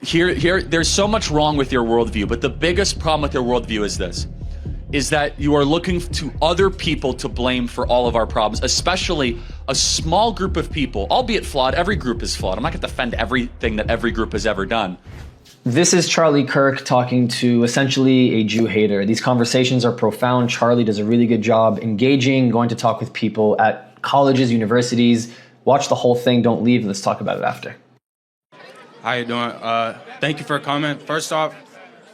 There's so much wrong with your worldview, but the biggest problem with your worldview is this, is that you are looking to other people to blame for all of our problems, especially a small group of people, albeit flawed. Every group is flawed. I'm not going to defend everything that every group has ever done. This is Charlie Kirk talking to essentially a Jew hater. These conversations are profound. Charlie does a really good job engaging, going to talk with people at colleges, universities. Watch the whole thing. Don't leave. Let's talk about it after. How you doing? Thank you for a comment. First off,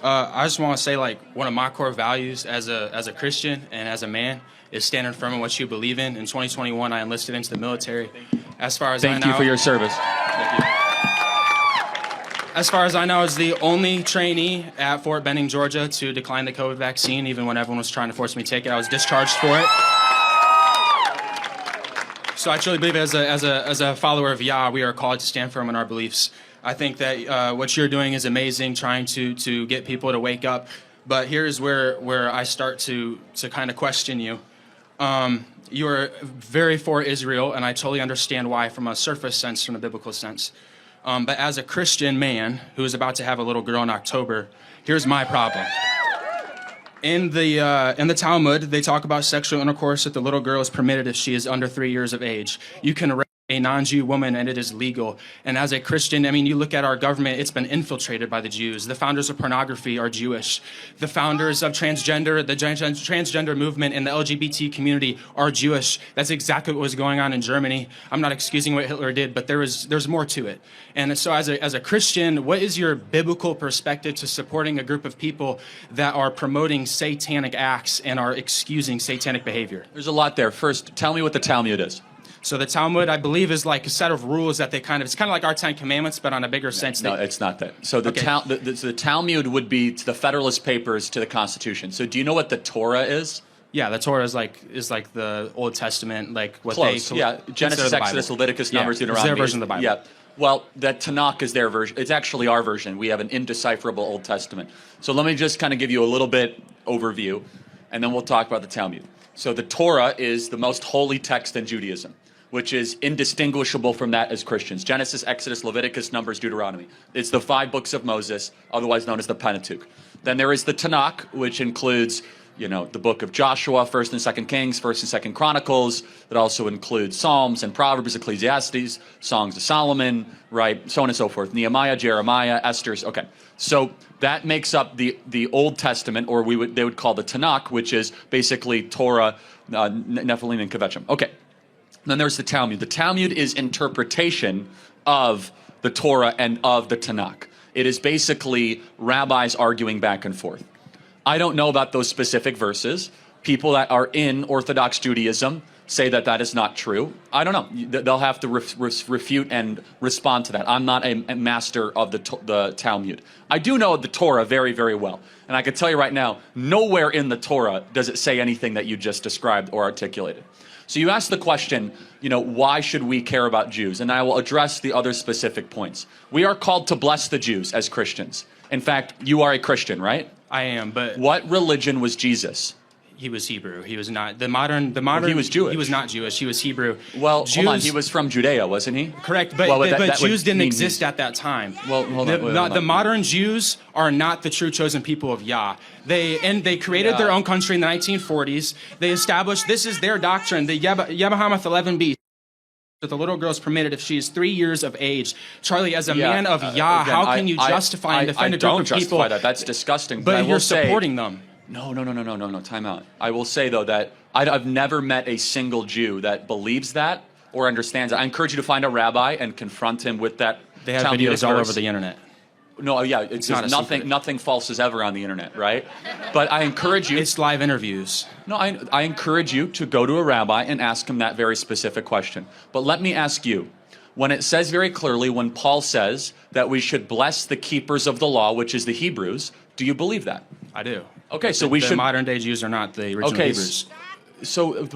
I just want to say, like, one of my core values as a Christian and as a man is standing firm in what you believe in. In 2021, I enlisted into the military. As far as Thank you for your service. Thank you. As far as I know, I was the only trainee at Fort Benning, Georgia, to decline the COVID vaccine, even when everyone was trying to force me to take it. I was discharged for it. So I truly believe, as a follower of Yah, we are called to stand firm in our beliefs. I think that what you're doing is amazing, trying to get people to wake up. But here's where I start to kind of question you. You're very for Israel, and I totally understand why from a surface sense, from a biblical sense. But as a Christian man who is about to have a little girl in October, here's my problem. In the Talmud, they talk about sexual intercourse that the little girl is permitted if she is under 3 years of age. You can arrest a non-Jew woman and it is legal. And as a Christian, I mean, you look at our government, it's been infiltrated by the Jews. The founders of pornography are Jewish. The founders of transgender, the transgender movement and the LGBT community are Jewish. That's exactly what was going on in Germany. I'm not excusing what Hitler did, but there's more to it. And so as a Christian, what is your biblical perspective to supporting a group of people that are promoting satanic acts and are excusing satanic behavior? There's a lot there. First, tell me what the Talmud is. So the Talmud, I believe, is like a set of rules that it's kind of like our 10 Commandments, but on a bigger sense. No, it's not that. So the Talmud would be the Federalist Papers to the Constitution. So do you know what the Torah is? Yeah, the Torah is like the Old Testament, like what Close. they Genesis, Exodus, Leviticus, Numbers, Deuteronomy. It's their version of the Bible. Yeah. Well, that Tanakh is their version. It's actually our version. We have an indecipherable Old Testament. So let me just kind of give you a little bit overview, and then we'll talk about the Talmud. So the Torah is the most holy text in Judaism, which is indistinguishable from that as Christians. Genesis, Exodus, Leviticus, Numbers, Deuteronomy. It's the 5 books of Moses, otherwise known as the Pentateuch. Then there is the Tanakh, which includes, the book of Joshua, 1st and 2nd Kings, 1st and 2nd Chronicles. It also includes Psalms and Proverbs, Ecclesiastes, Songs of Solomon, right, so on and so forth. Nehemiah, Jeremiah, Esther's. Okay, so that makes up the Old Testament, or they would call the Tanakh, which is basically Torah, Nephilim, and Kvetchim. Okay. Then there's the Talmud. The Talmud is interpretation of the Torah and of the Tanakh. It is basically rabbis arguing back and forth. I don't know about those specific verses. People that are in Orthodox Judaism say that that is not true. I don't know. They'll have to refute and respond to that. I'm not a master of the Talmud. I do know the Torah very, very well. And I can tell you right now, nowhere in the Torah does it say anything that you just described or articulated. So you asked the question, why should we care about Jews? And I will address the other specific points. We are called to bless the Jews as Christians. In fact, you are a Christian, right? I am, but what religion was Jesus? He was Hebrew. He was not the modern. Well, he was Jewish. He was not Jewish. He was Hebrew. Well, hold on. He was from Judea, wasn't he? Correct, but Jews didn't exist at that time. Well, hold on. The modern Jews are not the true chosen people of Yah. They created their own country in the 1940s. They established, this is their doctrine, the Yebahamath 11b. That the little girl is permitted if she is 3 years of age. Charlie, as a man of Yah, again, how can you justify and defend a group of people? I don't justify that. That's disgusting. But you're supporting them. No, time out. I will say, though, that I've never met a single Jew that believes that or understands that. I encourage you to find a rabbi and confront him with that. They have videos all over the internet. No, yeah, it's not nothing false is ever on the internet, right? But I encourage you. It's live interviews. No, I encourage you to go to a rabbi and ask him that very specific question. But let me ask you, when it says very clearly, when Paul says that we should bless the keepers of the law, which is the Hebrews, do you believe that? I do. Okay, but so we should. The modern day Jews are not the original Hebrews. So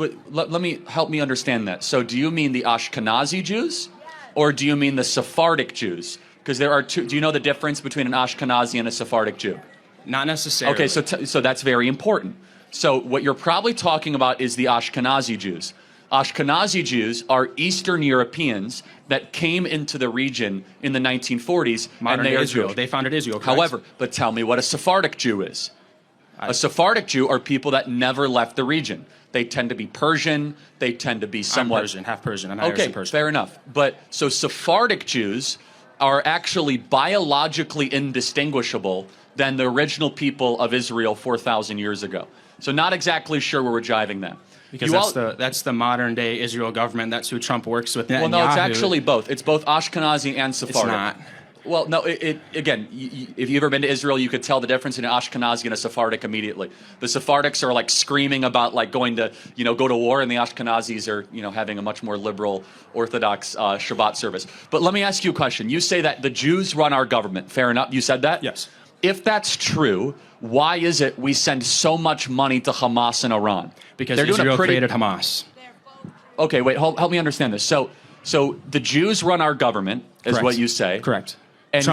help me understand that. So do you mean the Ashkenazi Jews, or do you mean the Sephardic Jews? Because there are two. Do you know the difference between an Ashkenazi and a Sephardic Jew? Not necessarily. Okay, so that's very important. So what you're probably talking about is the Ashkenazi Jews. Ashkenazi Jews are Eastern Europeans that came into the region in the 1940s. Modern and day they are Israel. Jewish. They founded Israel. Correct? However, but tell me what a Sephardic Jew is. A Sephardic Jew are people that never left the region. They tend to be Persian. They tend to be somewhat... I'm Persian, half Persian. I'm Irish and Persian. Fair enough. But so Sephardic Jews are actually biologically indistinguishable than the original people of Israel 4,000 years ago. So not exactly sure where we're jiving that. Because that's the modern day Israel government. That's who Trump works with. Well, no, it's actually both. It's both Ashkenazi and Sephardic. It's not. Well, no, again, if you've ever been to Israel, you could tell the difference in an Ashkenazi and a Sephardic immediately. The Sephardics are like screaming about like going to, go to war, and the Ashkenazis are, having a much more liberal, Orthodox Shabbat service. But let me ask you a question. You say that the Jews run our government. Fair enough. You said that? Yes. If that's true, why is it we send so much money to Hamas and Iran? Because Israel created Hamas. Okay, wait, help me understand this. So the Jews run our government, is Correct. what you say. Correct. And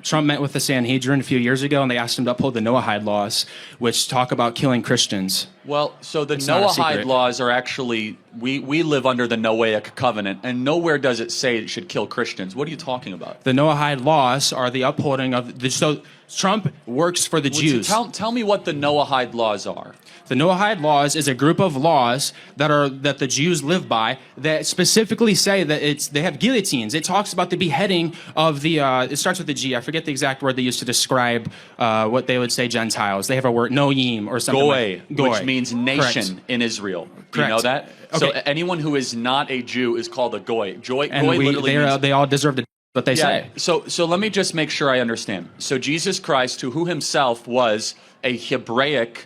Trump met with the Sanhedrin a few years ago, and they asked him to uphold the Noahide laws, which talk about killing Christians. Well, so the It's not a Noahide secret. laws are actually, we live under the Noahic covenant, and nowhere does it say it should kill Christians. What are you talking about? The Noahide laws are the upholding of the. So Trump works for the Jews. Tell me what the Noahide laws are. The Noahide laws is a group of laws that the Jews live by that specifically say that they have guillotines. It talks about the beheading of the. It starts with the G. I forget the exact word they used to describe what they would say Gentiles. They have a word noyim or something. Goy, which means nation Correct. in Israel. Do you Correct. know that? Okay. So anyone who is not a Jew is called a goy. Goy And literally means... they all deserve to. What they say. So let me just make sure I understand. So Jesus Christ, who himself was a Hebraic,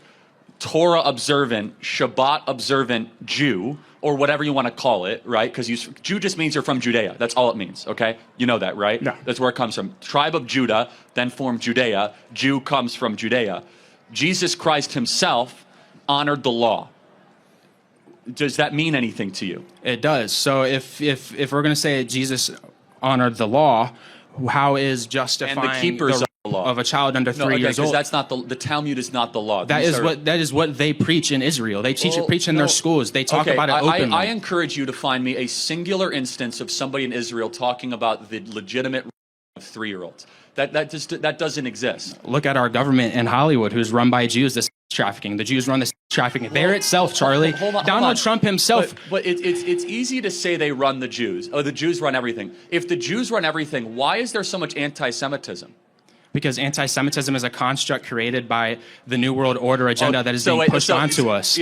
Torah observant, Shabbat observant Jew, or whatever you want to call it, right? Because Jew just means you're from Judea. That's all it means, okay? You know that, right? No. That's where it comes from. Tribe of Judah, then formed Judea. Jew comes from Judea. Jesus Christ himself honored the law. Does that mean anything to you? It does. So if we're going to say Jesus honored the law, how is justifying And the keepers of the law of a child under 3 years old? That's not the Talmud is not the law. That is what they preach in Israel. They preach in their schools. They talk about it openly. I encourage you to find me a singular instance of somebody in Israel talking about the legitimate of 3-year-olds. That doesn't exist. Look at our government in Hollywood, who's run by Jews. The trafficking. The Jews run the trafficking. There itself, Charlie. Hold on. Donald Trump himself. But it's easy to say they run the Jews. Oh, the Jews run everything. If the Jews run everything, why is there so much anti-Semitism? Because anti-Semitism is a construct created by the New World Order agenda that is being pushed onto us.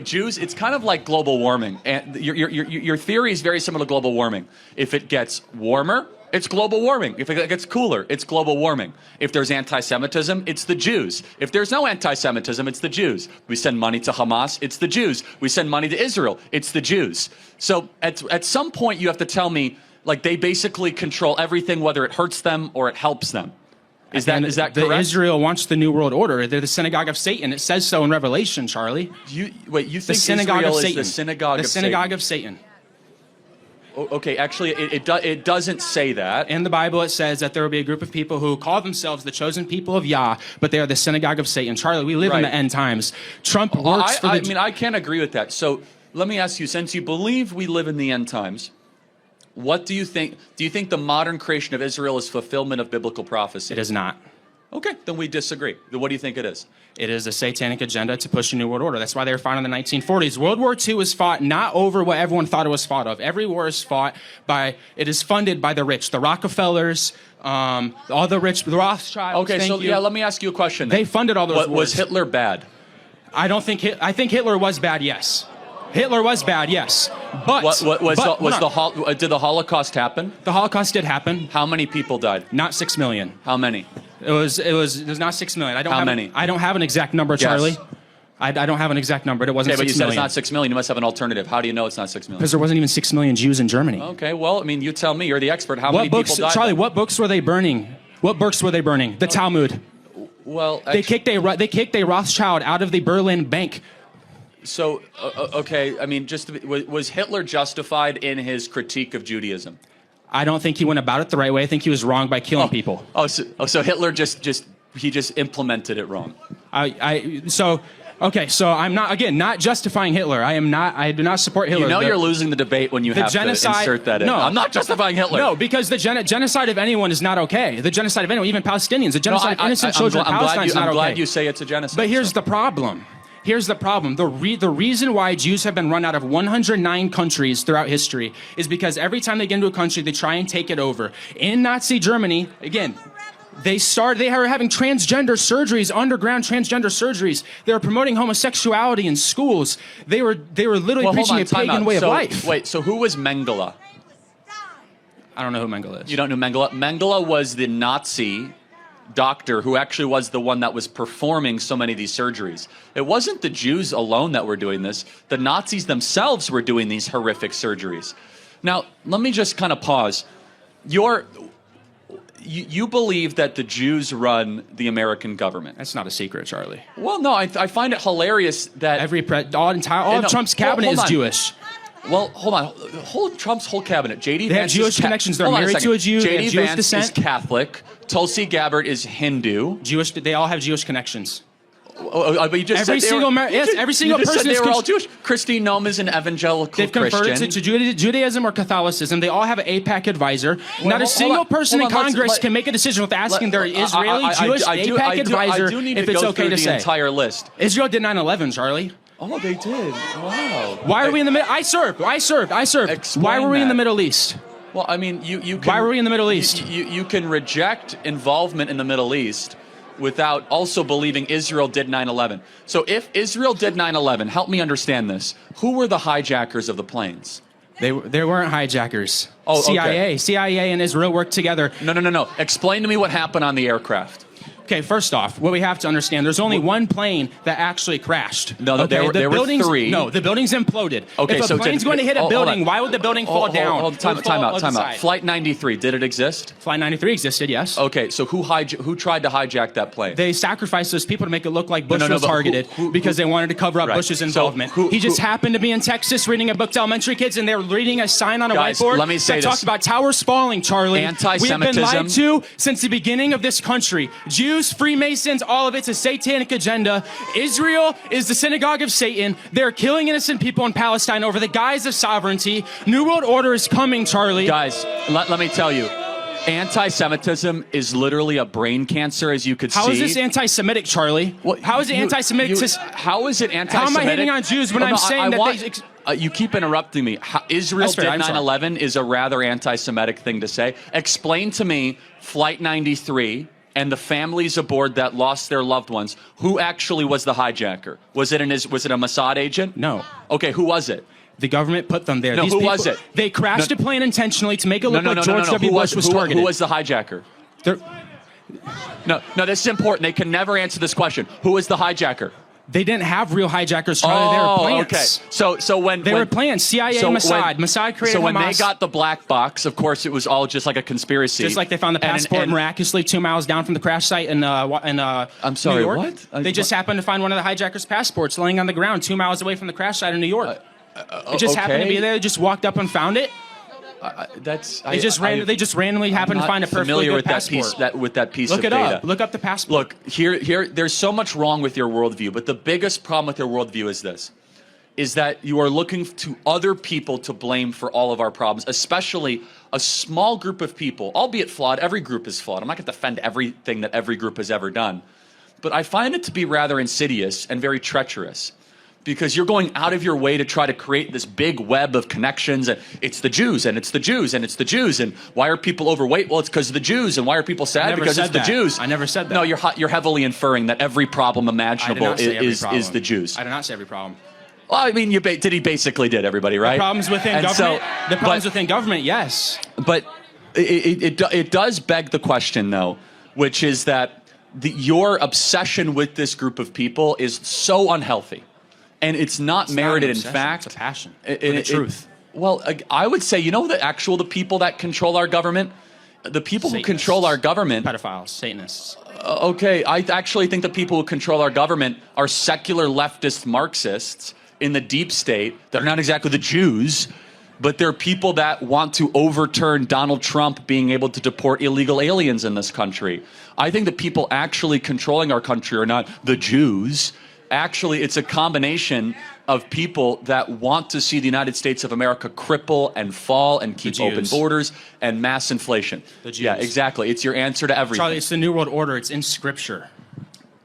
Jews, it's kind of like global warming. And your theory is very similar to global warming. If it gets warmer, it's global warming. If it gets cooler, it's global warming. If there's anti-Semitism, it's the Jews. If there's no anti-Semitism, it's the Jews. We send money to Hamas, it's the Jews. We send money to Israel, it's the Jews. So at some point you have to tell me, like, they basically control everything, whether it hurts them or it helps them. Is that correct? Israel wants the New World Order. They're the synagogue of Satan. It says so in Revelation, Charlie. You think the synagogue Israel of Satan. is the synagogue of Satan? The synagogue of Satan. Okay, actually, it doesn't say that. In the Bible, it says that there will be a group of people who call themselves the chosen people of Yah, but they are the synagogue of Satan. Charlie, we live in the end times. Trump works for the... I can't agree with that. So let me ask you, since you believe we live in the end times, what do you think? Do you think the modern creation of Israel is fulfillment of biblical prophecy? It is not. Okay, then we disagree. Then what do you think it is? It is a satanic agenda to push a new world order. That's why they were fought in the 1940s. World War II was fought not over what everyone thought it was fought of. Every war is fought by, it is funded by the rich, the Rockefellers, all the rich, the Rothschilds. Okay, let me ask you a question. They funded all those wars. Was Hitler bad? I think Hitler was bad, yes. Hitler was bad, yes. But did the Holocaust happen? The Holocaust did happen. How many people died? Not 6 million. How many? It was not 6 million. How many? I don't have an exact number, Charlie. Yes. I don't have an exact number. It wasn't 6 million. Okay, but you said it's not 6 million. You must have an alternative. How do you know it's not 6 million? Because there wasn't even 6 million Jews in Germany. Okay, well, I mean, you tell me. You're the expert. How many people died? Charlie, what books were they burning? What books were they burning? The Talmud. Well, they kicked a Rothschild out of the Berlin Bank. So, okay, I mean, was Hitler justified in his critique of Judaism? I don't think he went about it the right way. I think he was wrong by killing people. So Hitler just implemented it wrong. So Okay, so I'm not justifying Hitler. I do not support Hitler. You know you're losing the debate when you have genocide, to insert that in. No, I'm not justifying Hitler. No, because the genocide of anyone is not okay. The genocide of anyone, even Palestinians, the genocide of innocent children in Palestine is not okay. I'm glad you say it's a genocide. But here's the problem. Here's the problem. The reason why Jews have been run out of 109 countries throughout history is because every time they get into a country, they try and take it over. In Nazi Germany, again, they were having transgender surgeries, underground transgender surgeries. They were promoting homosexuality in schools. They were literally preaching a pagan way of life. Wait, so who was Mengele? I don't know who Mengele is. You don't know Mengele? Mengele was the Nazi doctor who actually was the one that was performing so many of these surgeries. It wasn't the Jews alone that were doing this. The Nazis themselves were doing these horrific surgeries. Now, let me just kind of pause. You believe that the Jews run the American government. That's not a secret, Charlie. Well, no, I find it hilarious that all of Trump's cabinet is Jewish. Well, hold on. Trump's whole cabinet. J.D. They Vance have Jewish connections. They're married to a Jew. They have Jewish descent. J.D. Vance is Catholic. Tulsi Gabbard is Hindu. Jewish. They all have Jewish connections. But you just every single person they were all Jewish. Christine Nome is an evangelical They've converted Christian. to Judaism or Catholicism. They all have an AIPAC advisor. Not a single person in Congress can make a decision without asking their Israeli Jewish AIPAC advisor if it's okay to say. The entire list. Israel did 9/11, Charlie. Oh, they did. Wow. Why are we in the middle? I served. Why were we in the Middle East? Well, I mean, you can, why were we in the Middle East? You can reject involvement in the Middle East without also believing Israel did 9/11. So if Israel did 9/11, help me understand this. Who were the hijackers of the planes? They weren't hijackers. Oh, CIA. Okay. CIA and Israel worked together. No. Explain to me what happened on the aircraft. Okay, first off, what we have to understand, there's only one plane that actually crashed. No, there were three. No, the building's imploded. Okay, if a plane's going to hit a building, why would the building fall down? Time out. Flight 93, did it exist? Flight 93 existed, yes. Okay, so who tried to hijack that plane? They sacrificed those people to make it look like Bush was targeted because they wanted to cover up Bush's involvement. So he just happened to be in Texas reading a book to elementary kids, and they're reading a sign on a whiteboard let me say that talks about towers falling, Charlie. Anti-Semitism. We've been lied to since the beginning of this country. Jews, Freemasons, all of it's a satanic agenda. Israel is the synagogue of Satan. They're killing innocent people in Palestine over the guise of sovereignty. New World Order is coming, Charlie. Guys, let me tell you, anti-Semitism is literally a brain cancer, as you could see. How is this anti-Semitic, Charlie? How is it anti-Semitic? How is it anti-Semitic? How am I hating on Jews when I'm saying that they... you keep interrupting me. Israel did 9/11 is a rather anti-Semitic thing to say. Explain to me Flight 93 and the families aboard that lost their loved ones. Who actually was the hijacker? Was it a Mossad agent? No. Okay, who was it? The government put them there. No, who was it? They crashed a plane intentionally to make it look like George W. Bush was targeted. Who was the hijacker? No, this is important. They can never answer this question. Who was the hijacker? They didn't have real hijackers, Charlie. They were plants. Okay. So when they were plants, CIA, Mossad created So when Hamas. they got the black box, of course, it was all just like a conspiracy. Just like they found the passport miraculously 2 miles down from the crash site in I'm sorry, New York. What? They just happened to find one of the hijackers' passports laying on the ground 2 miles away from the crash site in New York. It just happened to be there. They just walked up and found it. They just randomly happened to find a perfectly good passport. With that piece Look of data. Look it up. Look up the passport. Look, here, there's so much wrong with your worldview, but the biggest problem with your worldview is this, is that you are looking to other people to blame for all of our problems, especially a small group of people, albeit flawed. Every group is flawed. I'm not going to defend everything that every group has ever done, but I find it to be rather insidious and very treacherous, because you're going out of your way to try to create this big web of connections, and it's the Jews, and it's the Jews, and it's the Jews, and why are people overweight? Well, it's because of the Jews, and why are people sad? Because it's the Jews. I never said that. No, you're heavily inferring that every problem imaginable is the Jews. I did not say every problem. Well, I mean, he basically did, everybody, right? The problems within government. Within government, yes. But it does beg the question, though, which is that your obsession with this group of people is so unhealthy. And it's not merited, in fact. It's a passion for the truth. Well, I would say, the people that control our government, the people Satanists. who control our government. Pedophiles, Satanists. Okay, I actually think the people who control our government are secular leftist Marxists in the deep state. They're not exactly the Jews, but they're people that want to overturn Donald Trump being able to deport illegal aliens in this country. I think the people actually controlling our country are not the Jews. Actually, it's a combination of people that want to see the United States of America cripple and fall and keep open borders and mass inflation. The Jews. Yeah, exactly. It's your answer to everything. Charlie, it's the New World Order. It's in Scripture.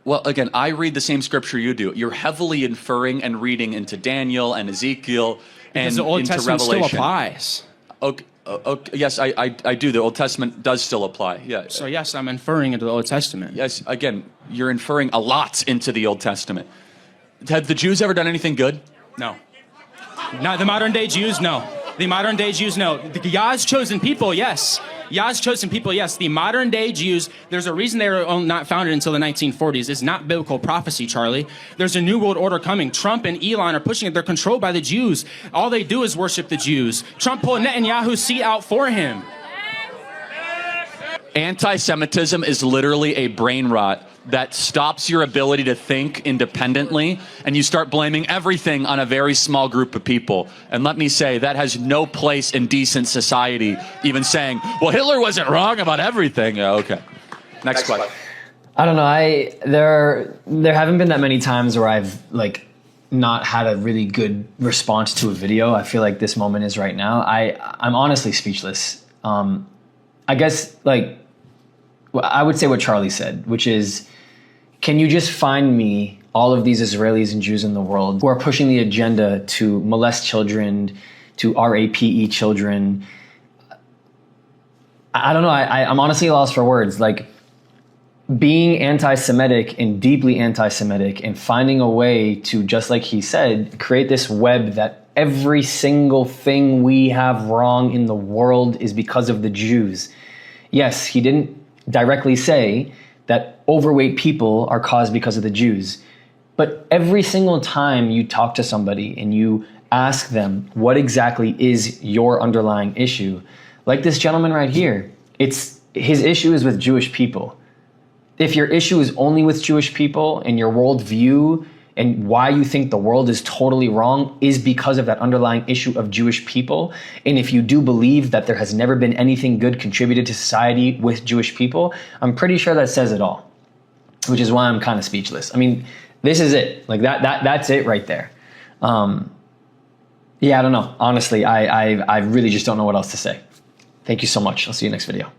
Well, again, I read the same scripture you do. You're heavily inferring and reading into Daniel and Ezekiel Because and the Old into Testament Revelation. still applies. Okay, yes, I do. The Old Testament does still apply. Yeah. So yes, I'm inferring into the Old Testament. Yes, again, you're inferring a lot into the Old Testament. Have the Jews ever done anything good? No. Not the modern day Jews, no. The modern day Jews, no. The Yah's chosen people, yes. Yah's chosen people, yes. The modern day Jews, there's a reason they were not founded until the 1940s. It's not biblical prophecy, Charlie. There's a new world order coming. Trump and Elon are pushing it. They're controlled by the Jews. All they do is worship the Jews. Trump pulled Netanyahu's seat out for him. Anti-Semitism is literally a brain rot that stops your ability to think independently, and you start blaming everything on a very small group of people. And let me say, that has no place in decent society, even saying, well, Hitler wasn't wrong about everything. Yeah, okay. Next question. I don't know. There haven't been that many times where I've not had a really good response to a video. I feel like this moment is right now. I'm honestly speechless. I guess I would say what Charlie said, which is, can you just find me all of these Israelis and Jews in the world who are pushing the agenda to molest children, to rape children? I don't know. I'm honestly lost for words. Being anti-Semitic and deeply anti-Semitic and finding a way to, just like he said, create this web that every single thing we have wrong in the world is because of the Jews. Yes, he didn't directly say that overweight people are caused because of the Jews. But every single time you talk to somebody and you ask them what exactly is your underlying issue, like this gentleman right here, his issue is with Jewish people. If your issue is only with Jewish people and your worldview and why you think the world is totally wrong is because of that underlying issue of Jewish people, and if you do believe that there has never been anything good contributed to society with Jewish people, I'm pretty sure that says it all, which is why I'm kind of speechless. I mean, this is it. That's it right there. Yeah, I don't know. Honestly, I really just don't know what else to say. Thank you so much. I'll see you next video.